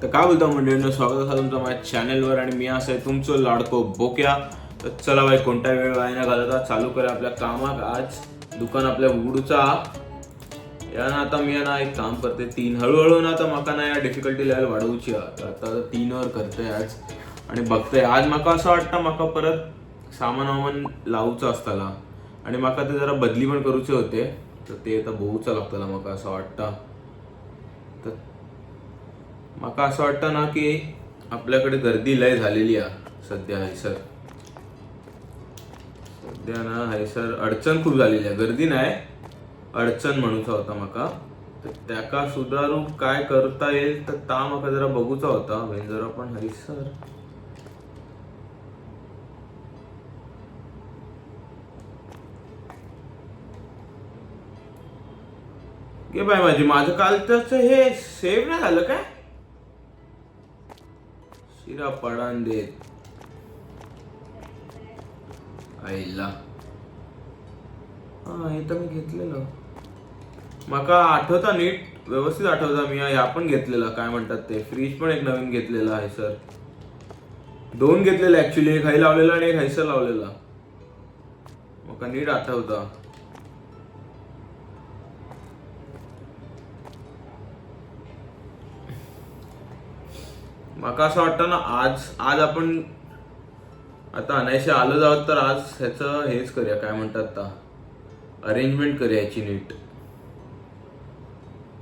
तर काय बोलता मंडळींनो, स्वागत आहे तुमचं माझ्या चॅनलवर. आणि मी असं आहे तुमचं लाडको बोक्या. तर चला बाई, कोणता वेळ वाया न घालता चालू करूया आपल्या कामाक. आज दुकान आपल्या उघडूचा या ना. आता मी ना एक काम करते, 3 हळूहळू ना. आता माका ना या डिफिकल्टी लेवल वाढवूची आता 3 वर करते आज. आणि बघते आज माका असं वाटतं माका परत सामान लावूचं असताना. आणि माका ते जरा बदली पण करूचे होते, तर ते आता बघूचं लागतं माका असं वाटतं. तर माका असं वाटतं ना की आपल्याकडे गर्दी लय झालेली आहे सध्या हैसर. सध्या ना हैसर अडचण खूप झालेली आहे. गर्दी नाही, अडचण म्हणूचा होता माका. तर त्याका सुधारू काय करता येईल तर ता माका जरा बघूचा होता. जरा पण हैसर घे बाय. माझं कालच हे सेव्ह नाही झालं काय. शिरा पडान देत आईला. हा, हे तर मी घेतलेलं. माका आठवता नीट व्यवस्थित आठवता. मी ह्या पण घेतलेला, काय म्हणतात ते, फ्रीज पण एक नवीन घेतलेला आहे सर. 2 घेतलेले ऍक्च्युली, एक हाई लावलेला आणि एक हैसर लावलेला. माका नीट आठवता. माका असं वाटतं ना आज आपण आता अनायसे आलो जावं, तर आज ह्याचं हेच करूया, काय म्हणतात अरेंजमेंट करूया याची नीट.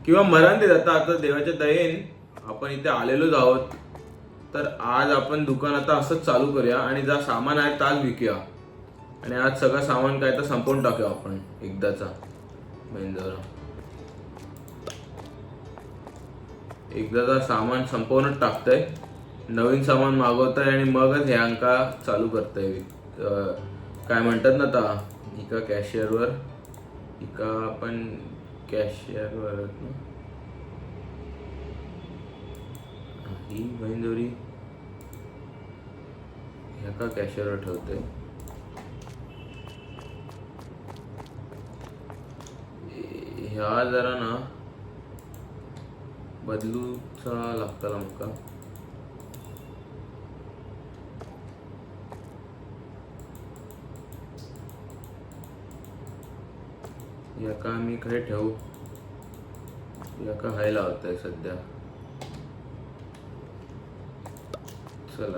किंवा मरण देत आता देवाच्या दयेन आपण इथे आलेलोच आहोत. तर आज आपण दुकान आता असंच चालू करूया आणि जा सामान आहे ताच विकूया. आणि आज सगळं सामान काय तर संपवून टाकूया आपण एकदाचा. एकदाचा सामान संपवूनच टाकतंय, नवीन सामान मागवतंय आणि मगच हे अंका चालू करतंय. काय म्हणतात ना आता, एका कॅशियरवर एका आपण कॅशियरवर ही बहिणजोरी एका कॅशियरवर ठेवते. ह्या जरा ना बदलूचा लागताला मका. याका मी खरे ठेवू, याका हाय लावतंय सध्या. चला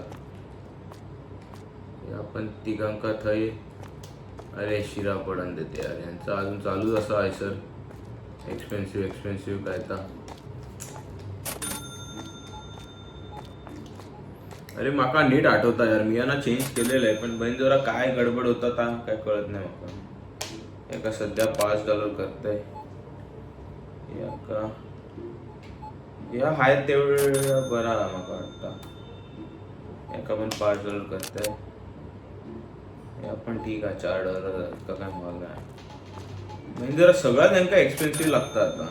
आपण तिघांका थंय. अरे शिरा पडन देते यार, यांचं अजून चालूच असं आहे सर. एक्सपेन्सिव्ह काय तर. अरे माका नीट आठवता यार, मी यांना चेंज केलेलं आहे, पण बहीण जरा काय गडबड होता काय कळत नाही माका. एका सध्या $5 करतंय. या हाय तेवढं बरा माका वाटतं. एका पण $5 करतंय. या पण ठीक आहे, $4 का काय महाग आहे. म्हणजे जरा सगळ्यात नेमका एक्सपेन्सिव्ह लागतं आता.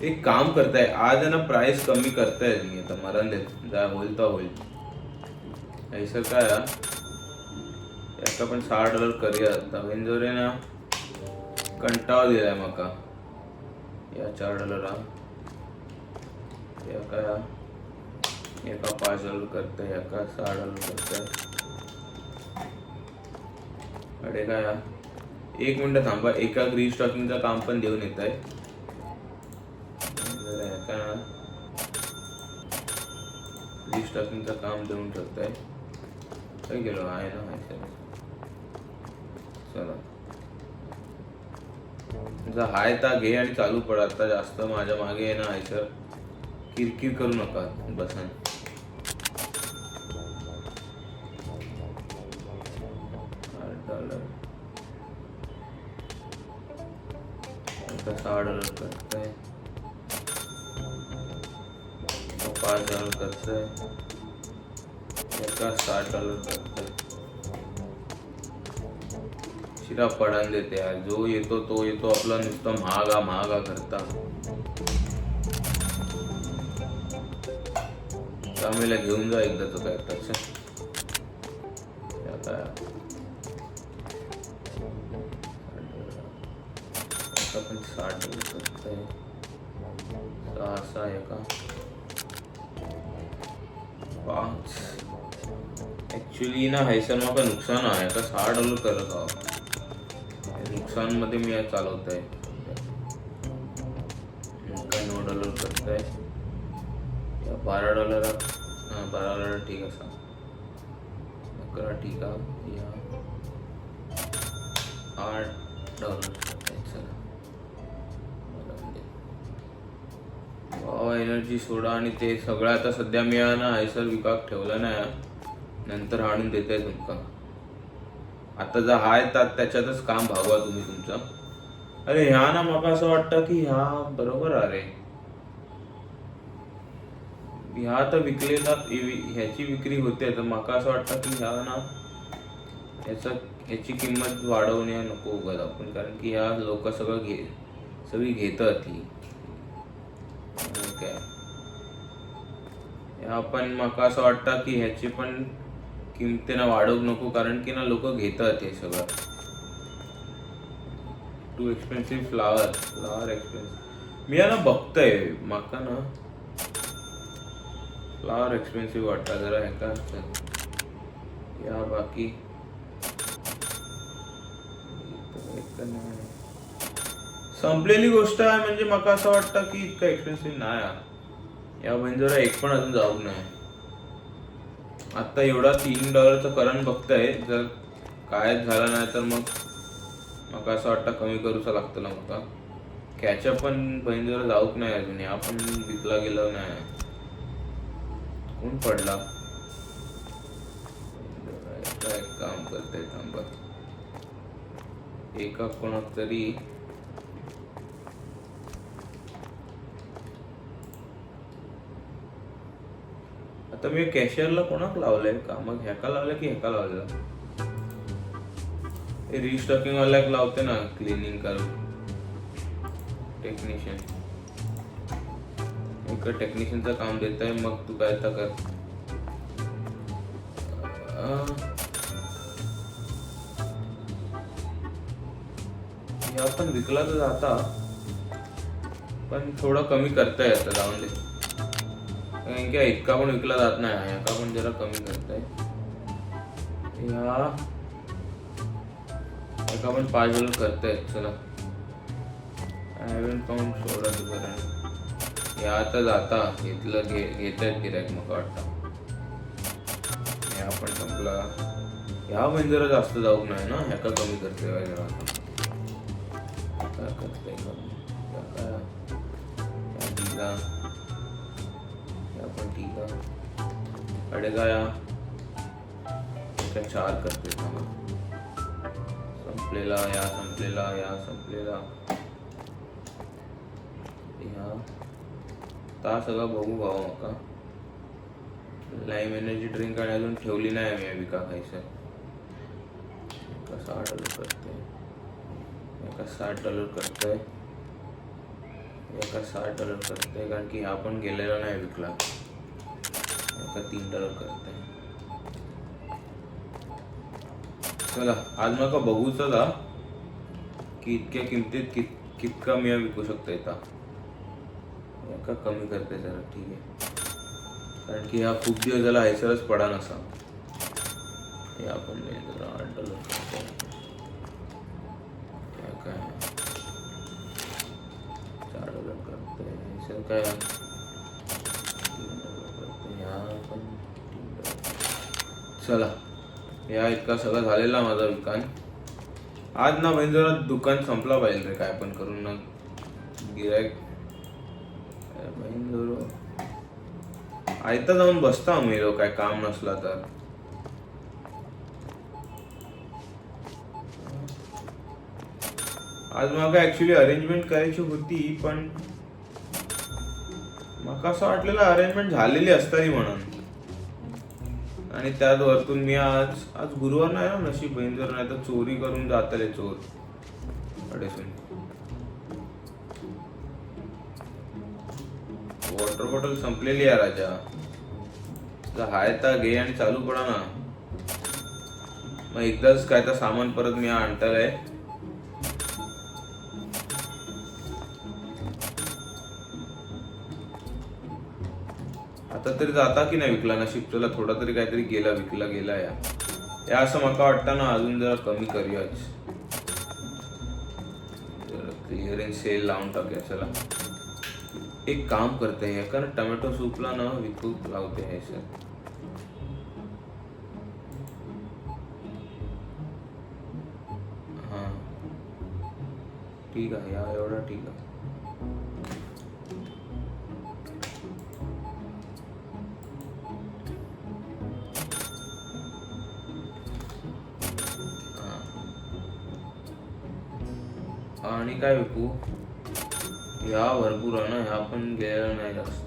एक काम करताय आज ना, प्राइस कमी करताय मी आता. मरण देत जा, होईल तर होईल. ऐसं काय याका पण $6 करूया आता. वेंजोरे ना कंटाळ दिलाय माका या $4. एका $5 करतंय, एका $6 करतंय. अरे काय 1 मिनिट थांबा, एका रिस्टॉकिंगचं काम पण देऊन येत आहे. रिस्टॉकिंगचं काम देऊन ठेवतंय. काय गेलो आहे ना माहिती. चला जा हाय ता घे आणि चालू पड. आता जास्त माझ्या मागे आहे ना हैसर, किरकिर करू नका बसन. $8 $6 करतंय, $5 करतंय, एका $7 करतंय. शिरा पडान देते यार. जो येतो तो येतो आपला नुसतं महागा करता. त्यामुळे घेऊन जा एकदाच काय तर. पण $60 करतंय, 6 आहे का 5 ऍक्च्युली ना हैसर माका नुकसान आहे का $6 करत आहोत नुकसान मध्ये मी आज चालवत आहे काय $9 करत आहे या $12 हां $12 ठीक आहे 11 ठीक आहे या $8 एनर्जी सोडा आणि ते सगळं आता सध्या मी ना हैसर विकाक ठेवला नाही नंतर आणून देते तुमका आता जर हाय त्याच्यातच काम भागवा तुम्ही तुमचं अरे ह्या ना मला असं वाटतं की ह्या बरोबर अरे ह्या तर विकलेला ह्याची विक्री होते तर मला असं वाटतं की ह्या ना ह्याची किंमत वाढवणे नको उगाच आपण कारण की ह्या लोक सगळी घेतात ती काय आपण माका असं वाटतं की ह्याची पण किमतीनं वाढवू नको कारण की ना लोक घेतात हे सगळं टू एक्सपेन्सिव्ह फ्लावर एक्सपेन्सिव्ह मी ना बघतोय माका ना फ्लावर एक्सपेन्सिव्ह वाटतं जरा हे का या बाकी संपलेली गोष्ट आहे म्हणजे मला असं वाटतं की इतकं एक्सपेन्सिव्ह नाही या म्हणजे जरा एक पण अजून जाऊ नाही आता एवढा $3 करंट बघताय जर कायच झाला नाही तर मग मला असं वाटतं कमी करूचा लागतं ना मला कॅचअप पण बहीण जरा जाऊक नाही अजून या पण विकला गेला नाही कोण पडला काय काम करताय थांबा एका कोणात तरी आता मी कॅशियरला कोणाक लावलंय का मग ह्याका लावलं की ह्याका लावलं रिस्टॉकिंग वाल्याक लावते ना क्लिनिंग करून टेक्निशियन एक टेक्निशियनचं काम देत आहे मग तू काय तर कर ह्या पण विकला तर जाता पण थोडं कमी करता येतं जाऊन दे कारण की इतका पण विकला जात नाही याका पण जरा कमी करताय एका पण $5 करताय चला काउंट सोडा बरं या आता जाता घेतलं घेत आहेत गिरायक मग वाटतं या पण संपला ह्या पण जरा जास्त जाऊ नाही ना ह्याका कमी करते जरा काय करते पण ठीक आहे अडे का या 4 करते संपलेला या ता सगळं बघू भाऊ मका लाईम एनर्जी ड्रिंक आणि अजून ठेवली नाही मी विका खायचं $60 करते एका $60 करतोय एका $60 करते कारण की हा पण गेलेला नाही विकला एका $3 करते चला आज मला बघू चला की इतक्या किमतीत कितका मी विकू शकतो इथं एका कमी करते जरा ठीक आहे कारण की हा खूप दिवस झाला हैसरच पडा नसा हे आपण जरा $8 करते काय $4 करते हैसर काय चला या इतका सगळं झालेला माझा दुकान आज ना म्हणजे जरा दुकान संपला पाहिजे रे काय पण करून ना गिरायक आयता जाऊन बसता मी काय काम नसला तर आज मला ऍक्च्युली अरेंजमेंट करायची होती पण मला असं वाटलेलं अरेंजमेंट झालेली असतानी म्हणून आणि त्यात वरतून मी आज गुरुवार नाही ना नशीब बहीण जर नाही तर चोरी करून जातले चोर अडेसून वॉटर बॉटल संपलेली आहे राजा हाय तर घे आणि चालू पडा ना मग एकदाच काय तर सामान परत मी आणताय आता तरी जाता की नाही विकला नशीब चला थोडा तरी काहीतरी गेला विकला गेला या असं मला वाटतं ना अजून जरा कमी करूयाच क्लिअरन्स सेल लावून टाकूया चला एक काम करते हैं कारण टोमॅटो सूपला ना विकू लावते हैं सर हां ठीक आहे या एवढा ठीक आहे आणि काय विकू ह्या भरपूर आहे ना ह्या पण गेलेला नाही जास्त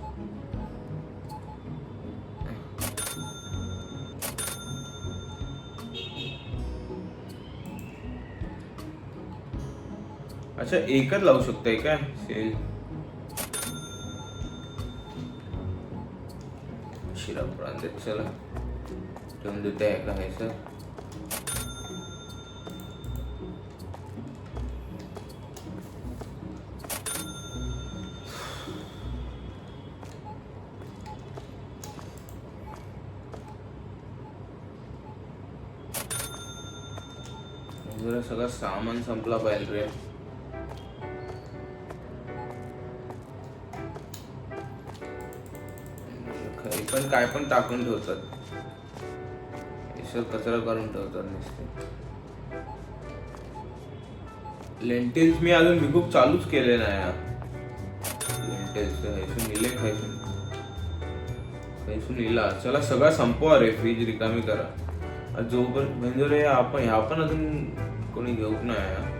अच्छा एकच लावू शकताय काय सेल शिरा प्रांत चला ठेवून देते का आहे सर जरा सगळं सामान संपला पाहिजे रे पण काय पण टाकून ठेवतात कचरा करून ठेवतात नुसते लेंटिल्स मी अजून विकूप चालूच केले नाही लेंटिल्स निले खायसून निला चला सगळा संपवा रे फ्रीज रिकामी करा जोपर्यंत म्हणजे रे आपण ह्या पण अजून कोणी घेऊक नाही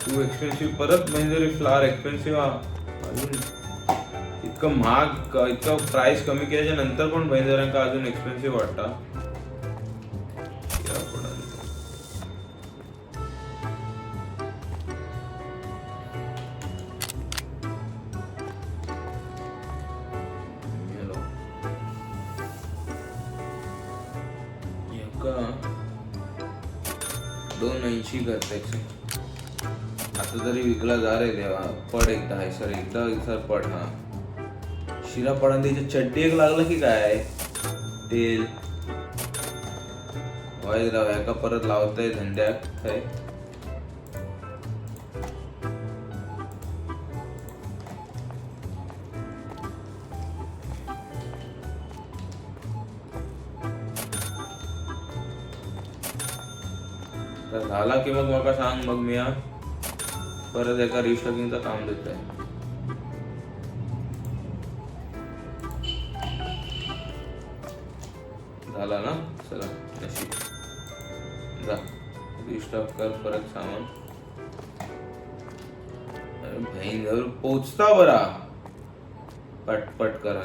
तू एक्सपेन्सिव्ह परत म्हणजे फ्लावर एक्सपेन्सिव्ह अजून इतकं महाग इतकं प्राइस कमी केल्याच्या नंतर पण बहिणींका अजून एक्सपेन्सिव्ह वाटतं $2.80 करते आता तरी विकला जा रे देवा पड एकदा आहे सर एकदा सर पड हा शिरा पडांची चड्डी एक लागला की काय तेल वाईट राव का परत लावताय धंद्यात काय तर झाला की मग मला सांग मग मी परत एका रिस्टॉकिंगचं काम देत आहे झाला ना चला नशीब जा रिस्टॉक कर परत सामान अरे बहीण घर पोचता बरा पटपट करा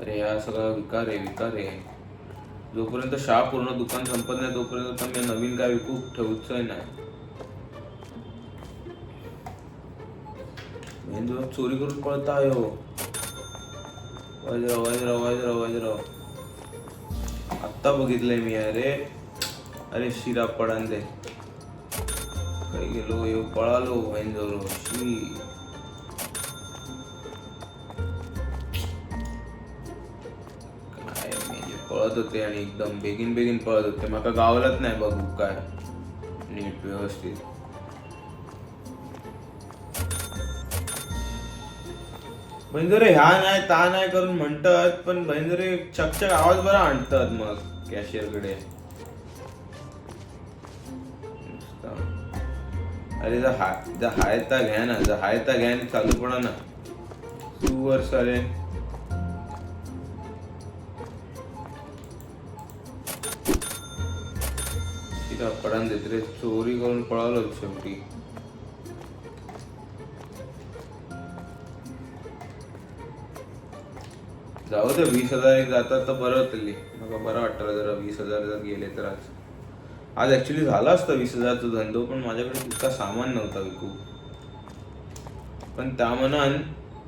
अरे या सगळं विकार आहे जोपर्यंत पूर्ण दुकान संपत नाही तोपर्यंत मी नवीन काय विकू ठेवूच नाही चोरी करून पळता हो वाजराव आत्ता बघितलंय मी अरे शिरा पडान दे काही गेलो येऊ पळालो वाईनजवळ पळत होते आणि एकदम बेगीन पळत होते माका गावलाच नाही बघू काय नीट व्यवस्थित बंजरे ह्या नाही ता नाही करून म्हणतात पण बंजरे चकचक आवाज बरा आणतात मग कॅशियर कडे अरे हाय ता घ्या ना चालू पडा ना तू वर्ष अरे पडान देत रे चोरी करून पळालो शेवटी जाऊ दे 20,000 जातात तर बरं होतली मला बरं वाटतं जरा 20,000 जर गेले तर आज ऍक्च्युली झाला असतं 20,000चा धंदो पण माझ्याकडे तितका सामान नव्हता विकू पण त्या मनान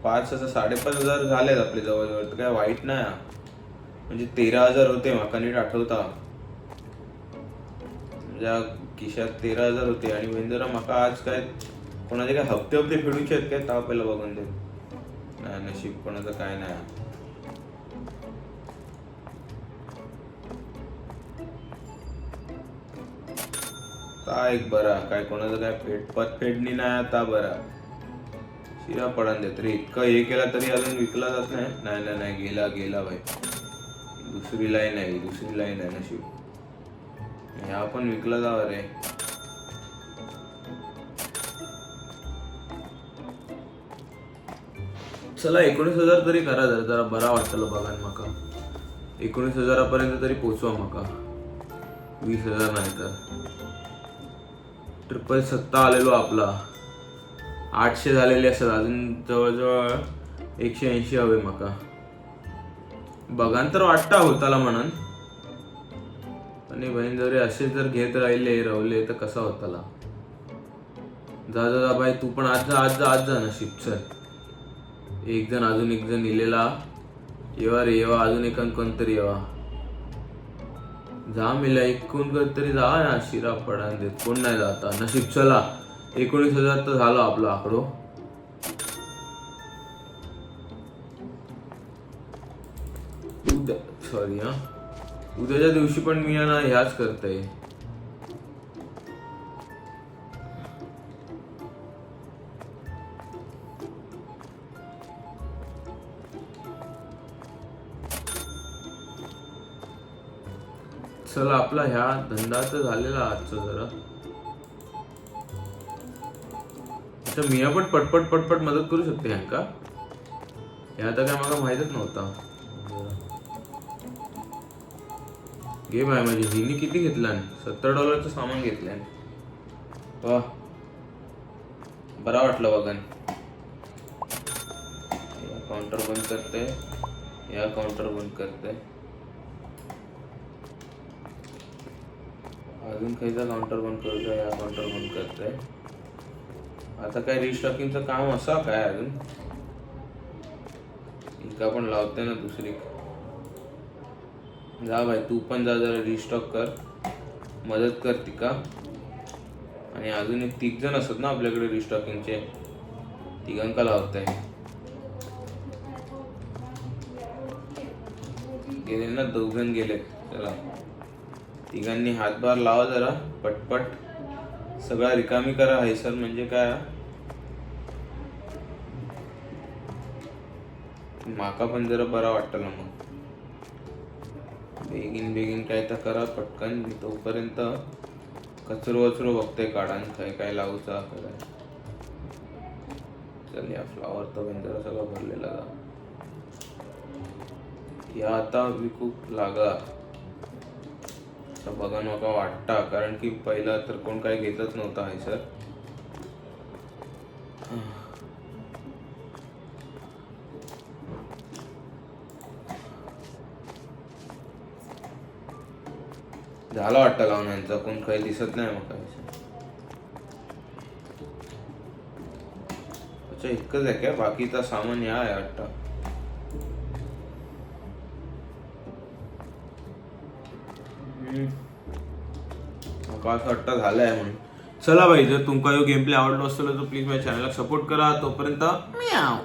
5,500 झालेत आपले जवळजवळ तर काय वाईट नाही म्हणजे 13,000 होते माका नीट आठवता खिशात 13,000 होते आणि वेंदरा माका आज काय कोणाचे काय हप्ते फेडूचे आहेत काय ता पहिला बघून दे. नाही नशीब कोणाचं काय नाही. ता एक बरा काय कोणाचं काय फेडणी नाही आता बरा शिरा पडून देत रे. इतकं हे केला तरी अजून विकला जात नाही. नाही नाही नाही गेला भाई. दुसरी लाईन आहे नशीब. ह्या पण विकला जावा रे. चला 19,000 तरी करा जरा बरा वाटलं बघा माका. 19,000 तरी पोचवा माका. 20,000 नाही तर 777 आलेलो आपला. 800 झालेले असतात अजून जवळजवळ 180 हवे माका. बघान तर वाटता होताला म्हणून आणि बहीण जरी असे जर घेत राहिले तर कसा होताला. जा बाई तू पण आज जा नशीब. चल एक जण इलेला येवा रे येवा. अजून एक कोणतरी येवा. जा मिला एक कोण तरी जा ना. शिरा पडान देत कोण नाही जाता नशीब. चला 19,000 तर झालं आपलं आकडो. उद्याच्या दिवशी पण मी ना ह्याच करतोय. चला आपला ह्या धंदा तर झालेला आजचा जरा. अच्छा मिया पण पटपट मदत करू शकते ह्यांका. हे आता काय मला माहितच नव्हता. घे बाय म्हणजे हिनी किती घेतला. $70 सामान घेतलंय. वा बरा वाटलं बघा. या काउंटर बंद करते. या काउंटर बंद करते. अजून खायचा काउंटर बंद करतोय. या काउंटर बंद करतोय. आता काय रिस्टॉकिंगचं काम असं काय अजून इतका पण लावते ना दुसरी. जा भाई तू पण जा जरा रिस्टॉक कर. मदत कर तिका. आणि अजून एक 3 जण असतात ना आपल्याकडे रिस्टॉकिंगचे. 3 लावताय. गेले ना 2 जण गेले. चला 3 हातभार लावा जरा पटपट. सगळा रिकामी करा आहे सर. म्हणजे काय माका पण जरा बरा वाटलं मग. बेगीन काय तर करा पटकन. मी तोपर्यंत कचरो बघते काढान काय लावूचा काय. चल या फ्लावर तर जरा सगळं भरलेला या आता विकू लागा. बघा नका वाटता कारण की पहिला तर कोण काय घेतच नव्हता आहे सर. झाला वाटतं लावून यांचा. कोण काही दिसत नाही मग काय. अच्छा इतकंच आहे काय. बाकीचा सामान या आहे वाटतं. असं वाटतं झालंय म्हणून. चला भाई जर तुमका यो गेम प्ले आवडलो असेल तर प्लीज माझ्या चॅनलला सपोर्ट करा. तोपर्यंत म्याव.